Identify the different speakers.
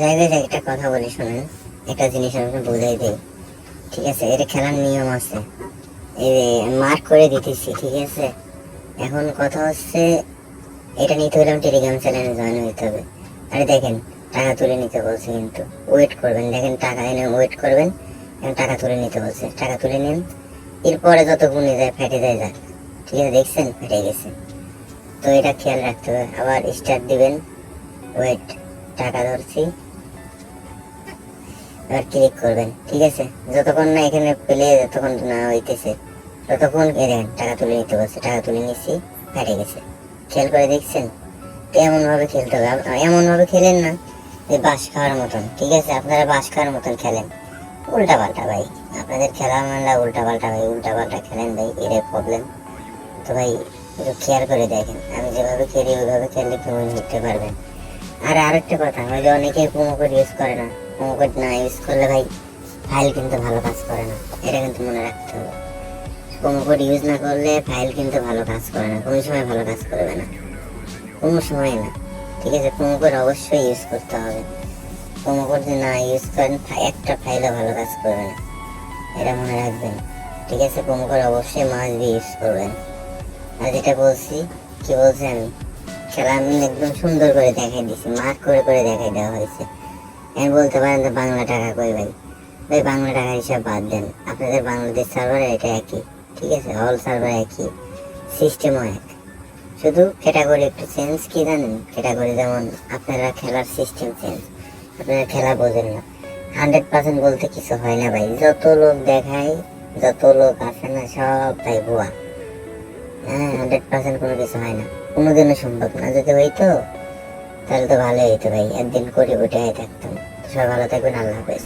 Speaker 1: জায়গায় একটা কথা বলি শোনেন, একটা জিনিস আমি বোঝাই দিই, ঠিক আছে? এটা খেলার নিয়ম আছে, এই মার্ক করে দিতেছি, ঠিক আছে? এখন কথা হচ্ছে, এটা নিতে হলে টেলিগ্রাম চ্যানেলে জয়েন হইতে হবে। আরে দেখেন, টাকা তুলে নিতে বলছে, কিন্তু ওয়েট করবেন। দেখেন টাকা এনে ওয়েট করবেন, এখন টাকা তুলে নিতে বলছে, টাকা তুলে নিন। এরপরে যত গুণে যায় ফেটে যায় যাক, ঠিক আছে? দেখছেন ফেটে গেছে, তো এটা খেয়াল রাখতে হবে। আবার স্টার্ট দিবেন, ওয়েট, টাকা ধরছি, এবার ক্লিক করবেন, ঠিক আছে? যতক্ষণ না এখানে পেলে, যতক্ষণ না হইতেছে ততক্ষণ দেখেন টাকা তুলে নিতে বলছে, টাকা তুলে নিচ্ছি, ফেটে গেছে। খেয়াল করে দেখছেন? তো এমন ভাবে খেলতে হবে, এমন ভাবে খেলেন না যে বাঁশ খাওয়ার মতন, ঠিক আছে? আপনারা বাঁশ খাওয়ার মতন খেলেন, উল্টা পাল্টা ভাই, আপনাদের খেলা মানলা উল্টা পাল্টা ভাই, উল্টা পাল্টা খেলেন ভাই, এটাই প্রবলেম। তো ভাই একটু খেয়াল করে দেখেন, আমি যেভাবে খেলি ওইভাবে খেললে কেমন নিতে পারবেন। আর আরেকটা কথা, হয়তো অনেকে প্রোমো কোড ইউজ করে না, প্রোমো কোড না ইউজ করলে ভাই ফাইল কিন্তু ভালো কাজ করে না, এটা কিন্তু মনে রাখতে হবে। প্রোমো কোড ইউজ না করলে ফাইল কিন্তু ভালো কাজ করে না, কোনো সময় ভালো কাজ করবে না, কোনো সময় না, ঠিক আছে? প্রোমো কোড অবশ্যই ইউজ করতে হবে। প্রোমো কোড যদি না ইউজ করেন একটা ফাইলও ভালো কাজ করবে না, এটা মনে রাখবেন, ঠিক আছে? প্রোমো কোড অবশ্যই মাস্ট বি ইউজ করবেন। আর যেটা বলছি, কি বলছি আমি, খেলা আমি একদম সুন্দর করে দেখাই দিছি, মার্ক করে করে দেখাই দেওয়া হয়েছে। আমি বলতে পারেন যে বাংলা টাকা কই ভাই, ভাই বাংলা টাকা হিসাব বাদ দেন, আপনাদের বাংলাদেশ সার্ভারে এটা একই, ঠিক আছে? অল সার্ভার একই, সিস্টেমও এক, শুধু ক্যাটাগরি একটু চেঞ্জ। কি জানেন? ক্যাটাগরি যেমন আপনারা খেলার সিস্টেম চেঞ্জ, আপনারা খেলা বোঝেন না। 100% বলতে কিছু হয় না ভাই, যত লোক দেখায়, যত লোক আছে না সব ভাই ভুয়া। হ্যাঁ, 100% কোনো কিছু হয় না, কোনোদিনও সম্ভব না। যদি হইতো তাহলে তো ভালোই হইতো ভাই, একদিন কোটি কোটি হয়ে থাকতাম। সবাই ভালো থাকবেন, আল্লাহ হাফেজ।